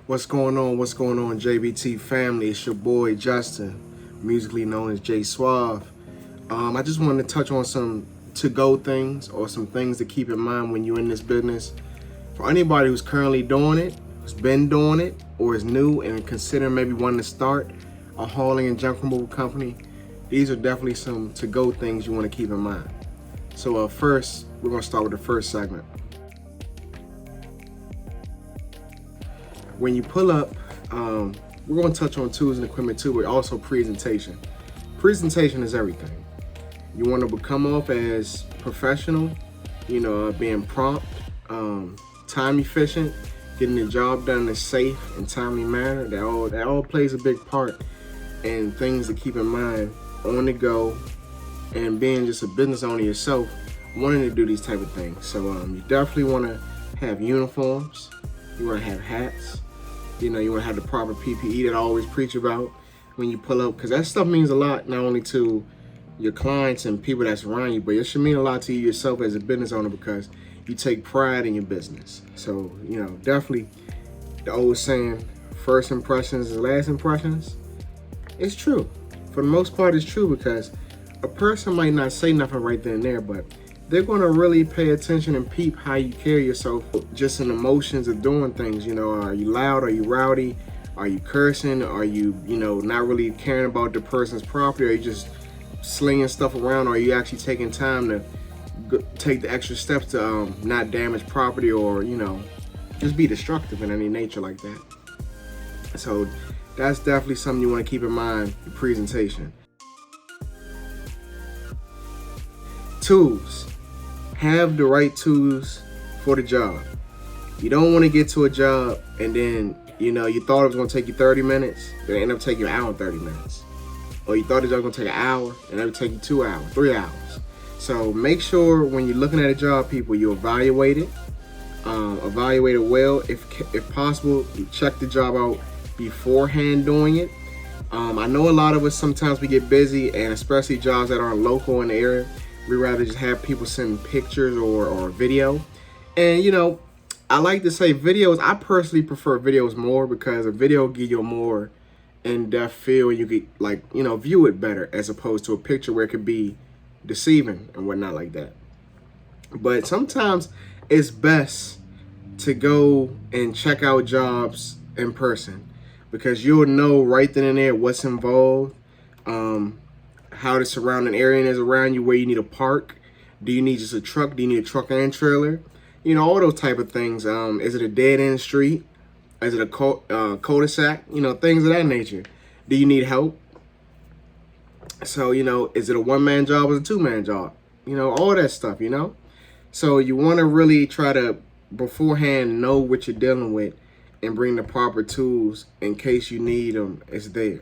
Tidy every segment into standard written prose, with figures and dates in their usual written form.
What's going on? What's going on, JBT family? It's your boy Justin, musically known as J Suave. I just wanted to touch on some to-go things or some things to keep in mind when you're in this business. For anybody who's currently doing it, who's been doing it, or is new and considering maybe wanting to start a hauling and junk removal company, these are definitely some to-go things you want to keep in mind. So first, we're going to start with the first segment. When you pull up, we're going to touch on tools and equipment too, but also presentation. Presentation is everything. You want to become off as professional, being prompt, time efficient, getting the job done in a safe and timely manner. That all plays a big part in things to keep in mind on the go, and being just a business owner yourself, wanting to do these type of things. So you definitely want to have uniforms. You want to have hats. You want to have the proper PPE that I always preach about when you pull up, because that stuff means a lot, not only to your clients and people that's around you, but it should mean a lot to you yourself as a business owner, because you take pride in your business. So, definitely the old saying, first impressions is last impressions, it's true. For the most part, it's true, because a person might not say nothing right then and there, but they're going to really pay attention and peep how you carry yourself, just in emotions of doing things. Are you loud? Are you rowdy? Are you cursing? Are you, not really caring about the person's property? Are you just slinging stuff around? Or are you actually taking time to take the extra steps to not damage property, or, just be destructive in any nature like that? So that's definitely something you want to keep in mind, the presentation. Tools. Have the right tools for the job. You don't want to get to a job and then, you thought it was going to take you 30 minutes, but it ended up taking you an hour and 30 minutes. Or you thought the job was going to take an hour and it would take you 2 hours, 3 hours. So make sure when you're looking at a job, people, you evaluate it. Evaluate it well. If possible, check the job out beforehand doing it. I know a lot of us, sometimes we get busy, and especially jobs that aren't local in the area, we rather just have people send pictures or video. And I like to say videos, I personally prefer videos more, because a video give you a more in-depth feel, and you could view it better, as opposed to a picture where it could be deceiving and whatnot like that. But sometimes it's best to go and check out jobs in person, because you'll know right then and there what's involved, how the surrounding area is around you, where you need to park. Do you need just a truck? Do you need a truck and trailer? All those type of things. Is it a dead end street? Is it a cul-de-sac? Things of that nature. Do you need help? So, is it a one-man job or a two-man job? All that stuff, So you want to really try to beforehand know what you're dealing with and bring the proper tools in case you need them. It's there.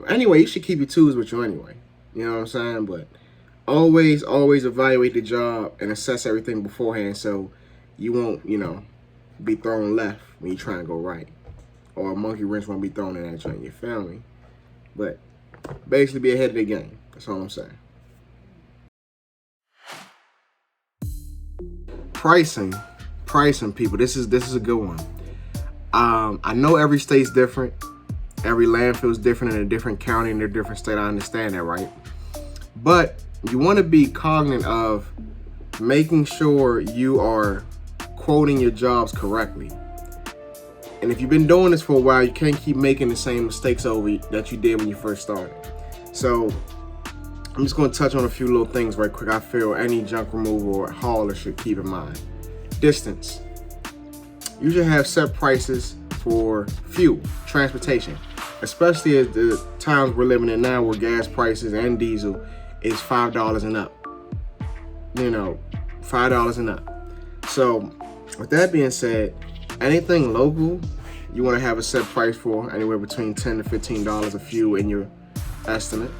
Anyway, you should keep your tools with you anyway. You know what I'm saying? But always evaluate the job and assess everything beforehand, so you won't, be thrown left when you try and go right. Or a monkey wrench won't be thrown in at you and your family. But basically be ahead of the game. That's all I'm saying. Pricing, people. This is a good one. I know every state's different. Every landfill is different in a different county and a different state. I understand that, right? But you want to be cognizant of making sure you are quoting your jobs correctly. And if you've been doing this for a while, you can't keep making the same mistakes over that you did when you first started. So I'm just going to touch on a few little things right quick I feel any junk removal or hauler should keep in mind. Distance. You should have set prices for fuel, transportation, especially at the times we're living in now, where gas prices and diesel is $5 and up. $5 and up. So with that being said, anything local, you want to have a set price for, anywhere between $10 to $15 a fuel in your estimate.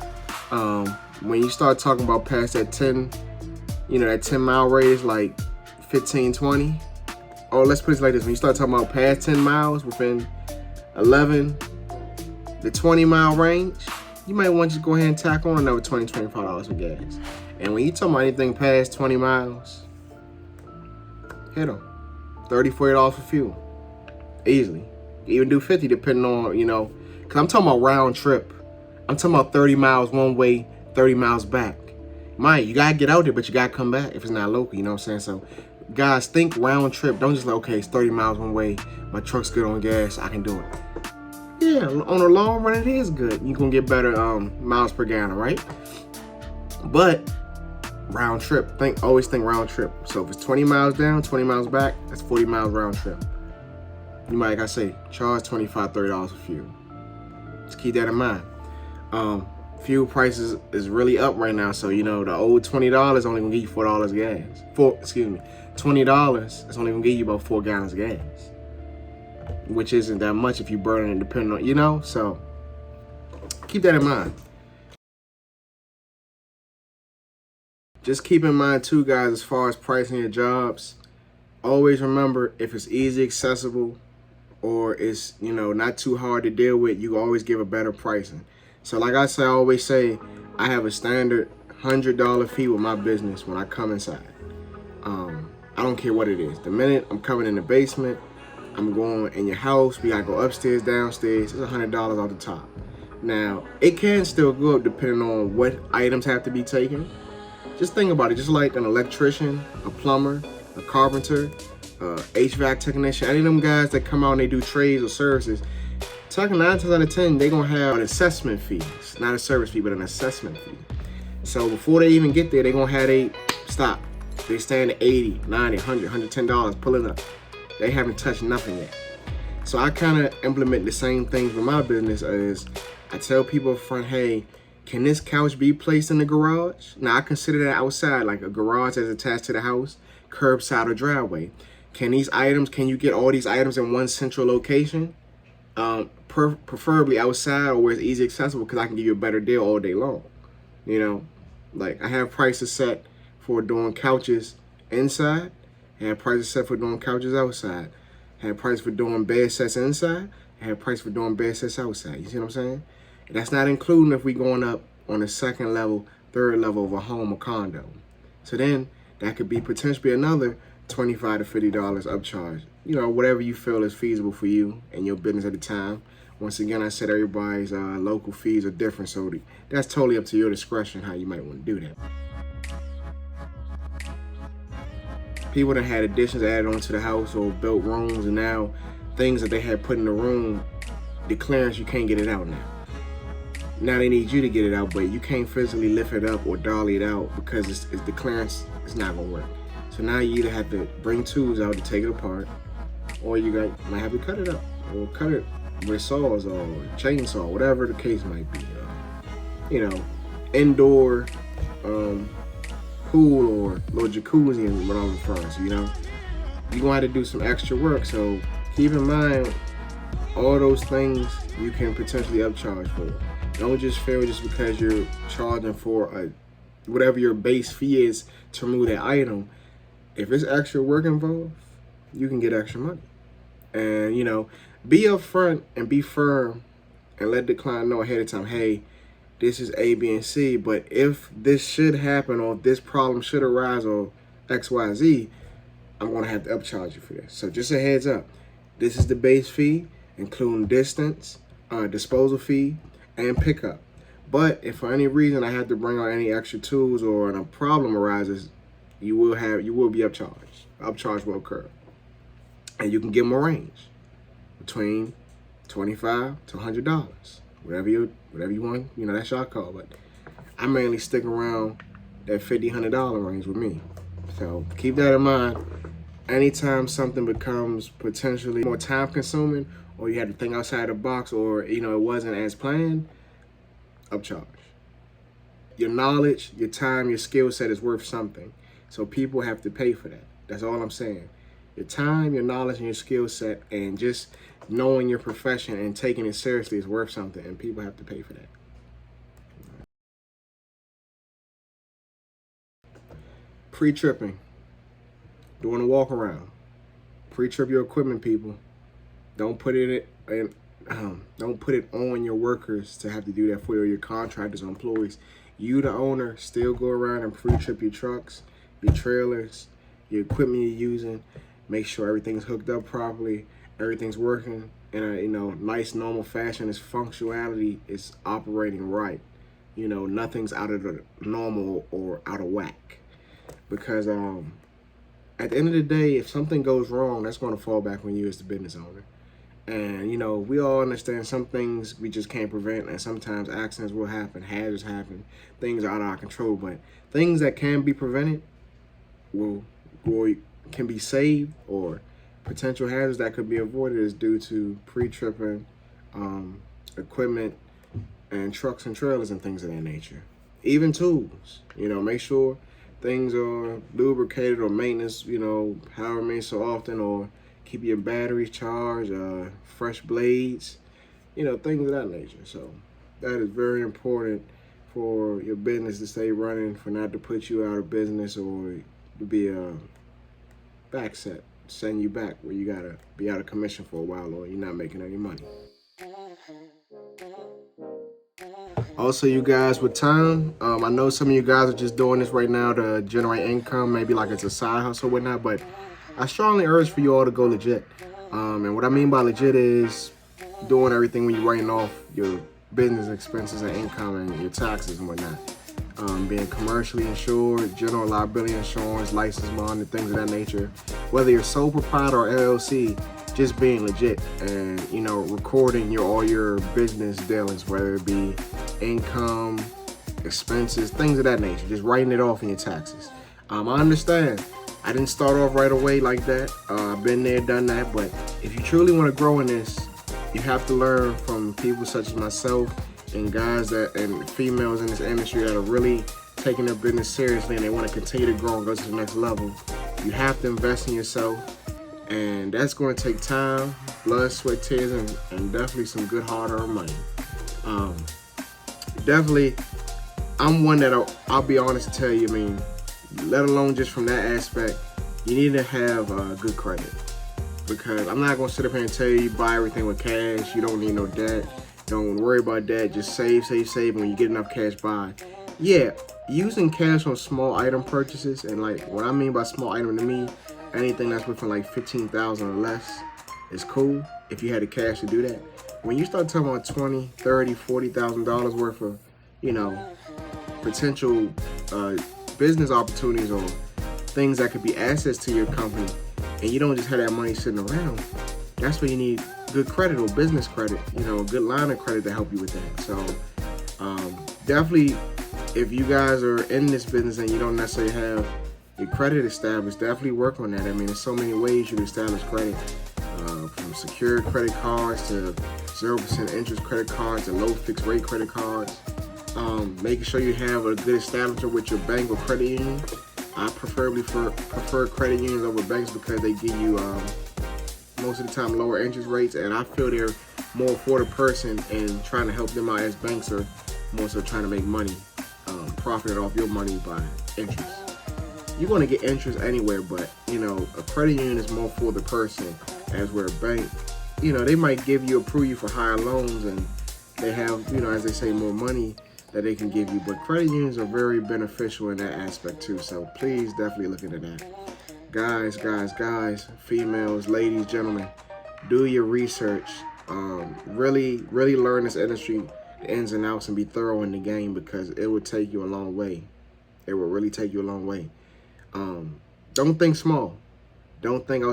When you start talking about past that 10, that 10-mile radius, like 15, 20, or let's put it like this, when you start talking about past 10 miles within 11 the 20-mile range, you might want to go ahead and tack on another $20, $25 for gas. And when you talk about anything past 20 miles, hit them. $30, $40 for fuel. Easily. Even do 50 depending on, because I'm talking about round trip. I'm talking about 30 miles one way, 30 miles back. Mind you gotta get out there, but you gotta come back if it's not local, you know what I'm saying? So guys, think round trip. Don't just like, okay, it's 30 miles one way, my truck's good on gas, I can do it. Yeah, on the long run, it is good. You're gonna get better miles per gallon, right? But round trip, always think round trip. So if it's 20 miles down, 20 miles back, that's 40 miles round trip. You might, like I say, charge $25, $30 for fuel. Just keep that in mind. Fuel prices is really up right now, so the old $20 only gonna give you $4 gas. $20 is only gonna give you about 4 gallons of gas, which isn't that much if you burn it, depending on, so keep that in mind. Just keep in mind too, guys, as far as pricing your jobs, always remember if it's easy accessible or it's, not too hard to deal with, you always give a better pricing. So like I always say, I have a standard $100 fee with my business when I come inside. I don't care what it is. The minute I'm coming in the basement, I'm going in your house, we gotta go upstairs, downstairs, it's $100 off the top. Now, it can still go up depending on what items have to be taken. Just think about it, just like an electrician, a plumber, a carpenter, HVAC technician, any of them guys that come out and they do trades or services, 9 times out of 10, they're gonna have an assessment fee. It's not a service fee, but an assessment fee. So before they even get there, they're gonna have a stop. They stand at $80, $90, $100, $110 pulling up. They haven't touched nothing yet. So I kind of implement the same things with my business as I tell people up front, hey, can this couch be placed in the garage? Now I consider that outside, like a garage that's attached to the house, curbside or driveway. Can you get all these items in one central location? Preferably outside or where it's easy accessible, because I can give you a better deal all day long. Like I have prices set for doing couches inside, I have prices set for doing couches outside, I have prices for doing bed sets inside, I have prices for doing bed sets outside. You see what I'm saying? And that's not including if we going up on the second level, third level of a home or condo. So then that could be potentially another $25 to $50 upcharge. Whatever you feel is feasible for you and your business at the time. Once again, I said everybody's local fees are different, so that's totally up to your discretion how you might want to do that. People that had additions added onto the house or built rooms, and now things that they had put in the room, the clearance, you can't get it out now. Now they need you to get it out, but you can't physically lift it up or dolly it out because it's the clearance is not gonna work. So now you either have to bring tools out to take it apart, or you might have to cut it up, or cut it with saws or chainsaw, whatever the case might be. Indoor pool or little jacuzzi and what I'm referring to. You're gonna have to do some extra work. So keep in mind all those things you can potentially upcharge for. Don't just feel just because you're charging for whatever your base fee is to remove that item. If it's extra work involved, you can get extra money. And, be upfront and be firm and let the client know ahead of time, hey, this is A, B, and C, but if this should happen or if this problem should arise or X, Y, Z, I'm going to have to upcharge you for this. So just a heads up, this is the base fee, including distance, disposal fee, and pickup. But if for any reason I have to bring out any extra tools or a problem arises, you will be upcharged. Upcharge will occur. And you can give them a range between $25 to $100. Whatever you want, that's your call. But I mainly stick around that $50, $100 range with me. So keep that in mind. Anytime something becomes potentially more time consuming, or you had to think outside the box, or it wasn't as planned, upcharge. Your knowledge, your time, your skill set is worth something. So people have to pay for that. That's all I'm saying. Your time, your knowledge, and your skill set, and just knowing your profession and taking it seriously is worth something, and people have to pay for that. Pre-tripping. Doing a walk around. Pre-trip your equipment, people. Don't put it on your workers to have to do that for you, or your contractors or employees. You, the owner, still go around and pre-trip your trucks, your trailers, your equipment you're using. Make sure everything's hooked up properly, everything's working. in a nice normal fashion, its functionality is operating right. Nothing's out of the normal or out of whack. Because at the end of the day, if something goes wrong, that's going to fall back on you as the business owner. And we all understand some things we just can't prevent, and sometimes accidents will happen, hazards happen, things are out of our control. But things that can be prevented will can be saved, or potential hazards that could be avoided is due to pre-tripping equipment and trucks and trailers and things of that nature. Even tools, make sure things are lubricated or maintenance, however many so often, or keep your batteries charged, fresh blades, things of that nature. So that is very important for your business to stay running, for not to put you out of business or to be a backset, send you back where you gotta be out of commission for a while or you're not making any money. Also, you guys, with time, I know some of you guys are just doing this right now to generate income, maybe like it's a side hustle or whatnot, but I strongly urge for you all to go legit. And what I mean by legit is doing everything when you're writing off your business expenses and income and your taxes and whatnot. Being commercially insured, general liability insurance, license bond, and things of that nature. Whether you're sole proprietor or LLC, just being legit and recording all your business dealings, whether it be income, expenses, things of that nature. Just writing it off in your taxes. I understand. I didn't start off right away like that. I've been there, done that. But if you truly want to grow in this, you have to learn from people such as myself and guys and females in this industry that are really taking their business seriously and they want to continue to grow and go to the next level. You have to invest in yourself, and that's going to take time, blood, sweat, tears, and definitely some good hard-earned money. Definitely, I'm one that I'll be honest to tell you, let alone just from that aspect, you need to have good credit. Because I'm not going to sit up here and tell you buy everything with cash. You don't need no debt. Don't worry about that. Just save. And when you get enough cash, buy. Yeah, using cash on small item purchases, and like what I mean by small item to me, anything that's within like $15,000 or less is cool if you had the cash to do that. When you start talking about $20,000, $30,000, $40,000 worth of, potential business opportunities or things that could be assets to your company, and you don't just have that money sitting around, that's when you need good credit or business credit, a good line of credit to help you with that. So definitely, if you guys are in this business and you don't necessarily have your credit established, definitely work on that. There's so many ways you can establish credit, from secured credit cards to 0% interest credit cards to low fixed rate credit cards. Making sure you have a good establishment with your bank or credit union. I prefer credit unions over banks because they give you most of the time lower interest rates, and I feel they're more for the person and trying to help them out, as banks are more so trying to make money, profiting off your money by interest. You're going to get interest anywhere, but a credit union is more for the person, as where a bank, they might approve you for higher loans, and they have, as they say, more money that they can give you. But credit unions are very beneficial in that aspect too. So please definitely look into that. Guys, females, ladies, gentlemen, do your research. Really learn this industry, the ins and outs, and be thorough in the game, because it will take you a long way. It will really take you a long way. Don't think small. Don't think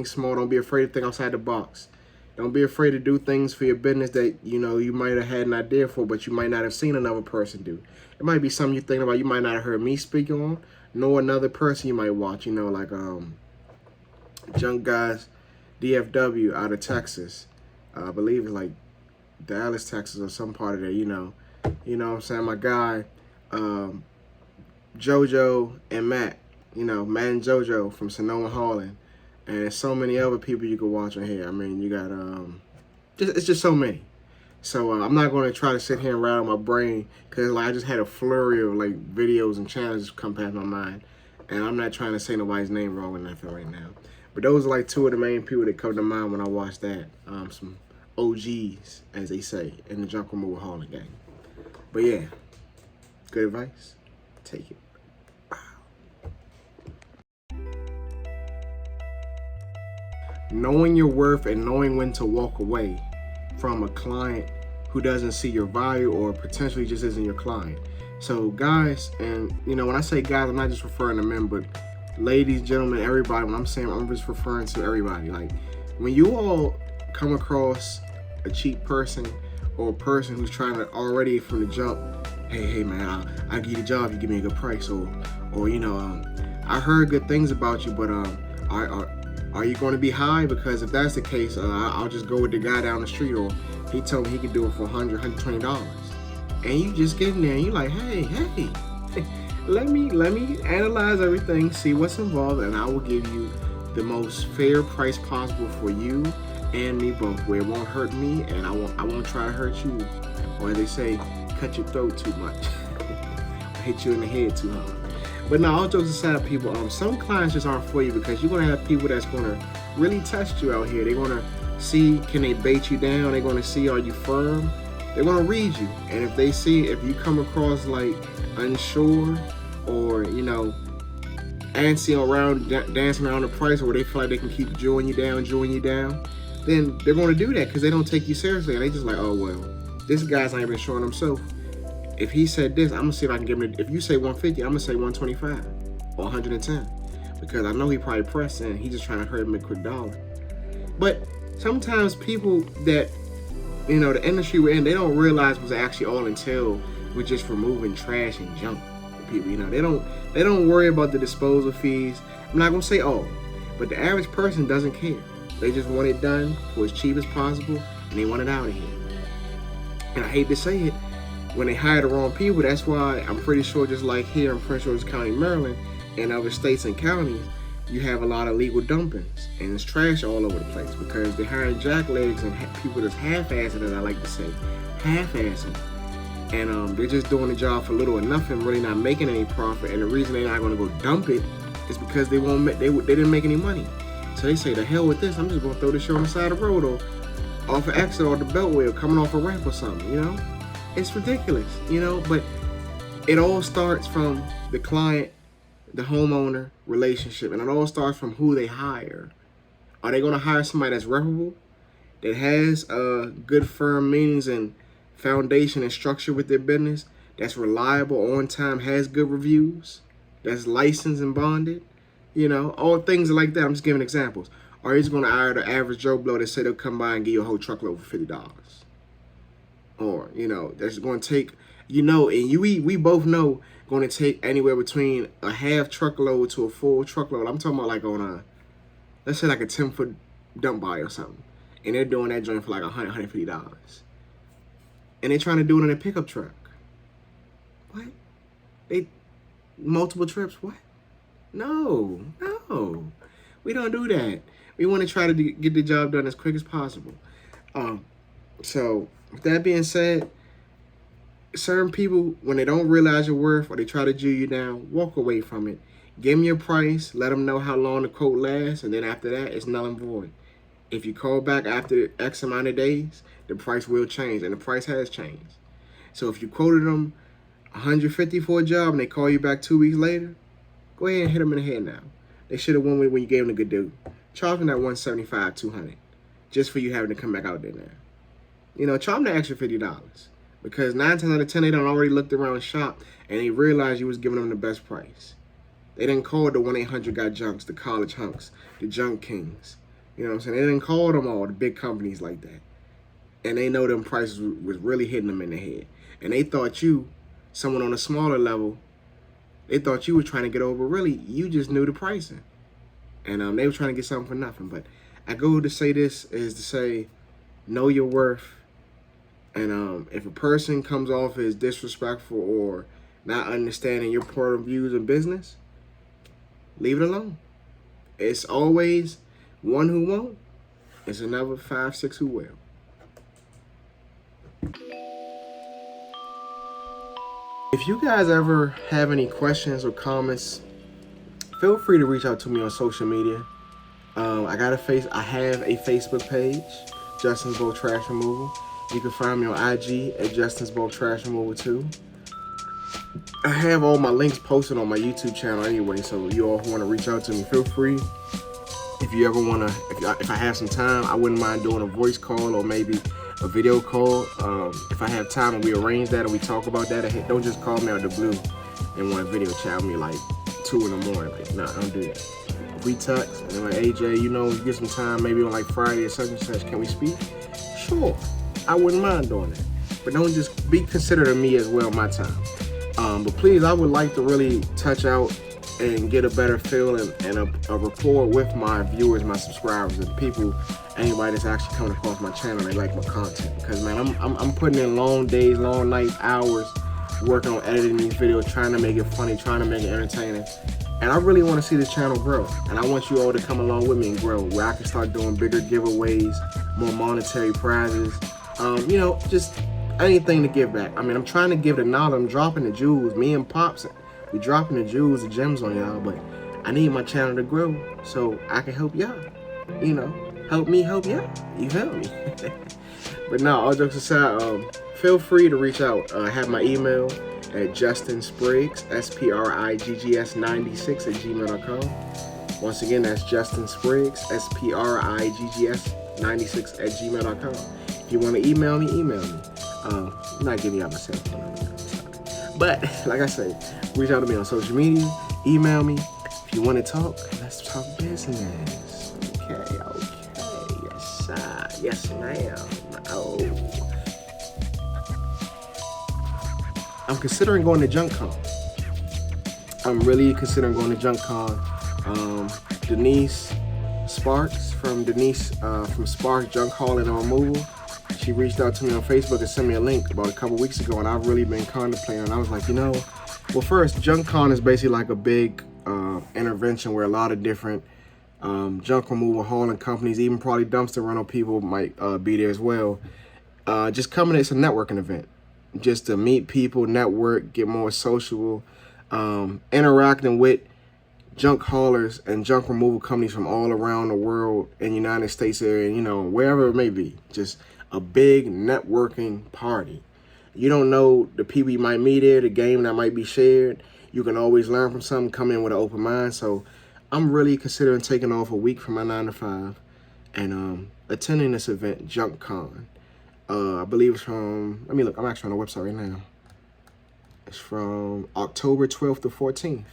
small. Don't be afraid to think outside the box. Don't be afraid to do things for your business that, you might have had an idea for, but you might not have seen another person do. It might be something you're thinking about you might not have heard me speak on, nor another person you might watch, like Junk Guys DFW out of Texas. I believe it's like Dallas, Texas, or some part of there, You know what I'm saying? My guy, JoJo and Matt, Matt and JoJo from Sonoma, Harlan. And so many other people you can watch on here. You got, it's just so many. So I'm not going to try to sit here and rattle my brain, because I just had a flurry of videos and channels come past my mind. And I'm not trying to say nobody's name wrong or nothing right now. But those are two of the main people that come to mind when I watch that. Some OGs, as they say, in the Junk Removal Harlan gang. But yeah, good advice. Take it. knowing your worth and knowing when to walk away from a client who doesn't see your value or potentially just isn't your client. So guys, and when I say guys, I'm not just referring to men, but ladies, gentlemen, everybody. When I'm saying, I'm just referring to everybody. Like, when you all come across a cheap person or a person who's trying to already from the jump, hey man, I'll give you the job, you give me a good price, or I heard good things about you, but are you going to be high? Because if that's the case, I'll just go with the guy down the street, or he told me he could do it for $100, $120. And you just get in there and you're like, hey, let me analyze everything, see what's involved, and I will give you the most fair price possible for you and me both, where it won't hurt me and I won't try to hurt you, or as they say, cut your throat too much, or hit you in the head too hard. But now, all jokes aside, people, some clients just aren't for you, because you're gonna have people that's gonna really test you out here. They're gonna see, can they bait you down? They're gonna see, are you firm? They're gonna read you, and if they see, if you come across like unsure, or antsy around, dancing around the price, or they feel like they can keep drawing you down, then they're gonna do that because they don't take you seriously, and they just like, oh well, this guy's not even showing himself. If he said this, I'm gonna see if I can give him. If you say 150, I'm gonna say 125 or 110, because I know he probably pressed and he's just trying to hurt him a quick dollar. But sometimes people that the industry we're in, they don't realize what's actually all entailed with just removing trash and junk. People, they don't worry about the disposal fees. I'm not gonna say all, but the average person doesn't care. They just want it done for as cheap as possible, and they want it out of here. And I hate to say it, when they hire the wrong people, that's why I'm pretty sure, just like here in Prince George's County, Maryland, and other states and counties, you have a lot of legal dumpings, and it's trash all over the place, because they're hiring jacklegs and people that's half-assing, as I like to say, half-assing. And they're just doing the job for little or nothing, really not making any profit. And the reason they're not going to go dump it is because they didn't make any money. So they say, the hell with this, I'm just going to throw this shit on the side of the road, or off an exit, or the beltway, or coming off a ramp or something, It's ridiculous, but it all starts from the client, the homeowner relationship, and it all starts from who they hire. Are they going to hire somebody that's reputable, that has good firm meanings and foundation and structure with their business, that's reliable, on time, has good reviews, that's licensed and bonded, all things like that. I'm just giving examples. Or he's going to hire the average Joe Blow that say they'll come by and give you a whole truckload for $50. Or, that's going to take, and we both know, going to take anywhere between a half truckload to a full truckload. I'm talking about like on let's say like a 10-foot dump body or something. And they're doing that joint for like $100, $150. And they're trying to do it in a pickup truck. What? Multiple trips? What? No. We don't do that. We want to try to get the job done as quick as possible. So with that being said, certain people, when they don't realize your worth or they try to Jew you down, walk away from it. Give them your price. Let them know how long the quote lasts. And then after that, it's null and void. If you call back after X amount of days, the price will change, and the price has changed. So if you quoted them $150 for a job and they call you back 2 weeks later, go ahead and hit them in the head now. They should have won when you gave them a good deal. Charge them that $175, $200, just for you having to come back out there now. Charge them the extra $50, because 9 times out of 10 they done already looked around shop and they realized you was giving them the best price. They didn't call the 1-800-GOT-JUNKS, the college hunks, the junk kings. You know what I'm saying? They didn't call them all, the big companies like that. And they know them prices was really hitting them in the head. And they thought you, someone on a smaller level, they thought you were trying to get over. Really, you just knew the pricing. And they were trying to get something for nothing. But I go to say this is to say, know your worth. And if a person comes off as disrespectful or not understanding your point of views in business, leave it alone. It's always one who won't. It's another 5, 6 who will. If you guys ever have any questions or comments, feel free to reach out to me on social media. I have a Facebook page, Justin's Bulk Trash Removal. You can find me on IG at Justin's Bulk Trash Removal too. I have all my links posted on my YouTube channel anyway, so you all who want to reach out to me, feel free. If you ever wanna, if I have some time, I wouldn't mind doing a voice call or maybe a video call. If I have time and we arrange that and we talk about that, don't just call me out of the blue and want to video chat with me like 2 in the morning. Like, nah, don't do that. If we text and they're like, AJ, you know, you get some time maybe on like Friday or such and such, can we speak? Sure, I wouldn't mind doing that. But don't just be considerate of me as well, my time. But please, I would like to really touch out and get a better feel and a rapport with my viewers, my subscribers, and people, anybody that's actually coming across my channel, they like my content. Because man, I'm putting in long days, long nights, hours, working on editing these videos, trying to make it funny, trying to make it entertaining. And I really want to see this channel grow. And I want you all to come along with me and grow, where I can start doing bigger giveaways, more monetary prizes, you know, just anything to give back. I mean, I'm trying to give the knowledge, I'm dropping the jewels. Me and Pops, we dropping the jewels, the gems on y'all, but I need my channel to grow so I can help y'all. You know, help me help y'all. You feel me? But no, all jokes aside, feel free to reach out. I have my email at Justin Spriggs, SPRIGGS96 @gmail.com. Once again, that's Justin Spriggs, SPRIGGS96 @gmail.com. If you want to email me, email me. I'm not giving y'all my cell phone. But like I say, reach out to me on social media, email me. If you want to talk, let's talk business. Okay, yes sir, yes ma'am. Oh, I'm considering going to JunkCon. I'm really considering going to JunkCon. Denise Sparks from Sparks Junk Hauling and Removal. She reached out to me on Facebook and sent me a link about a couple weeks ago, and I've really been contemplating. And I was like, you know, well, first, JunkCon is basically like a big intervention where a lot of different junk removal hauling companies, even probably dumpster rental people might be there as well. Just coming, it's a networking event, just to meet people, network, get more sociable, interacting with junk haulers and junk removal companies from all around the world in the United States area, you know, wherever it may be. Just a big networking party. You don't know the people you might meet there, the game that might be shared. You can always learn from something, come in with an open mind. So I'm really considering taking off a week from my 9 to 5 and attending this event, JunkCon. I believe it's from, let me look, I'm actually on the website right now. It's from October 12th to 14th.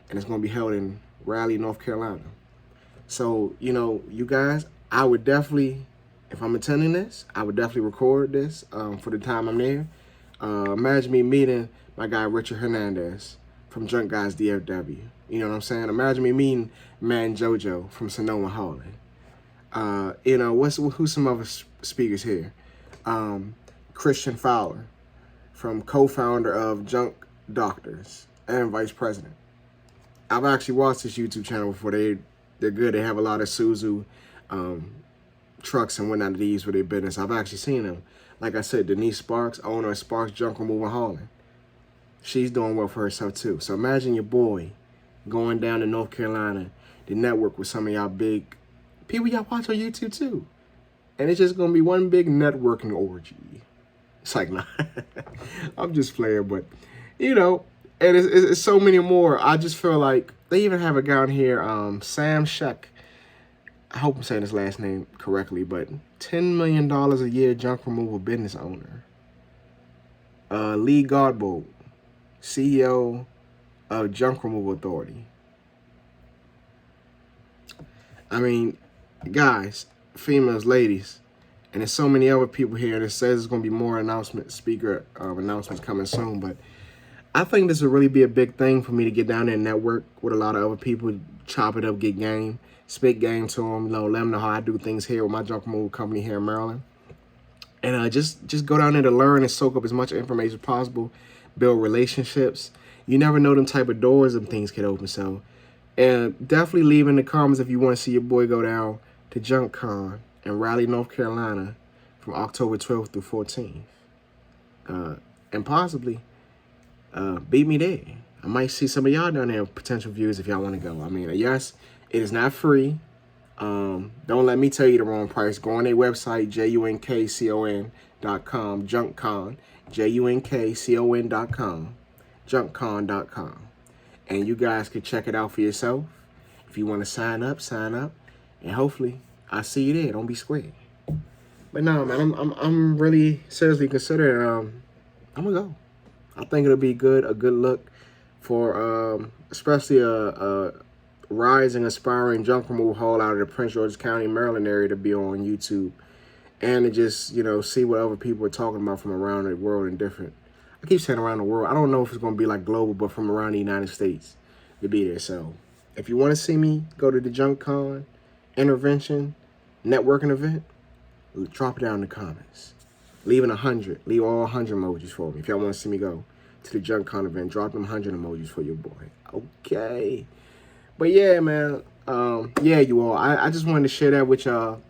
And it's going to be held in Raleigh, North Carolina. So, you know, you guys, I would definitely, if I'm attending this, I would definitely record this for the time I'm there. Imagine me meeting my guy, Richard Hernandez from Junk Guys DFW. You know what I'm saying? Imagine me meeting Man Jojo from Sonoma Hauling. You know, who's some other speakers here? Christian Fowler, from co-founder of Junk Doctors and vice president. I've actually watched this YouTube channel before. They're good. They have a lot of Suzu trucks and whatnot to use for their business. I've actually seen them. Like I said, Denise Sparks, owner of Sparks Junk Removal Hauling. She's doing well for herself too. So imagine your boy going down to North Carolina to network with some of y'all big people y'all watch on YouTube too. And it's just going to be one big networking orgy. It's like, nah, I'm just playing, but you know, and it's so many more. I just feel like they even have a guy on here, Sam Sheck. I hope I'm saying his last name correctly, but $10 million a year junk removal business owner. Lee Godbold, CEO of Junk Removal Authority. I mean, guys, females, ladies, and there's so many other people here that says there's going to be more announcements coming soon, but I think this will really be a big thing for me to get down there and network with a lot of other people, chop it up, get game, spit game to them, you know, let them know how I do things here with my junk removal company here in Maryland. And just go down there to learn and soak up as much information as possible, build relationships. You never know them type of doors and things can open. So, and definitely leave in the comments if you want to see your boy go down to JunkCon in Raleigh, North Carolina from October 12th through 14th. And possibly beat me there. I might see some of y'all down there, potential viewers, if y'all want to go. I mean, yes, it is not free. Don't let me tell you the wrong price. Go on their website, junkcon.com, JunkCon, junkcon.com, JunkCon.com. And you guys can check it out for yourself. If you want to sign up, sign up. And hopefully I see you there. Don't be square. But no, man, I'm really seriously considering I'm gonna go. I think it'll be a good look for especially a rising, aspiring junk removal haul out of the Prince George's County, Maryland area to be on YouTube, and to just, you know, see what other people are talking about from around the world and different. I keep saying around the world. I don't know if it's gonna be like global, but from around the United States to be there. So if you want to see me go to the Junk Con intervention networking event, drop it down in the comments. Leave all 100 emojis for me. If y'all want to see me go to the Junk Con event, drop them 100 emojis for your boy. Okay. But yeah, man. Yeah, you all. I just wanted to share that with y'all.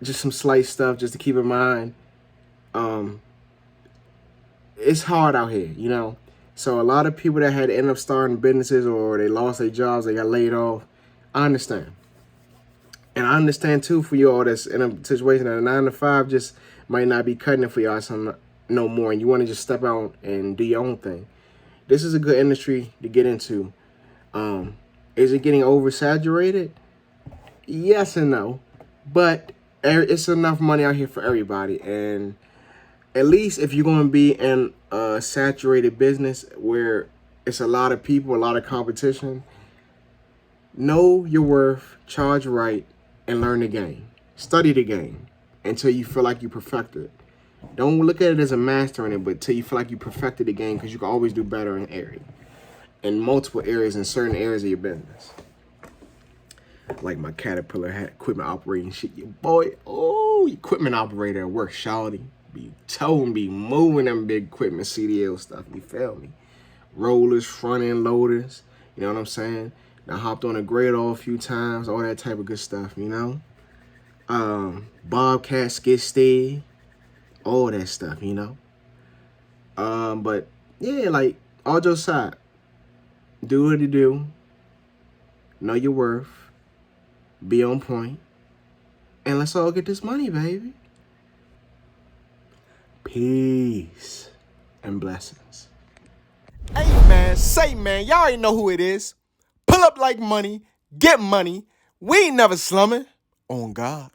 Just some slight stuff just to keep in mind. It's hard out here, you know. So a lot of people that had to end up starting businesses or they lost their jobs, they got laid off. I understand. And I understand too for y'all that's in a situation that a 9 to 5 just might not be cutting it for y'all some no more, and you want to just step out and do your own thing. This is a good industry to get into. Is it getting oversaturated? Yes and no, but it's enough money out here for everybody. And at least if you're going to be in a saturated business where it's a lot of people, a lot of competition, know your worth, charge right, and learn the game. Study the game until you feel like you perfected it. Don't look at it as a master in it, but until you feel like you perfected the game, because you can always do better in multiple areas, in certain areas of your business. Like my Caterpillar had equipment operating shit. Your boy, equipment operator at work, shawty. Be towing, be moving them big equipment, CDL stuff. You feel me? Rollers, front end loaders. You know what I'm saying? I hopped on a Gradle a few times, all that type of good stuff, you know? Bobcat, skid steer, all that stuff, you know? But yeah, like, all jokes aside, do what you do, know your worth, be on point, and let's all get this money, baby. Peace and blessings. Hey man, say man, y'all already know who it is. Pull up like money, get money. We ain't never slumming. On God.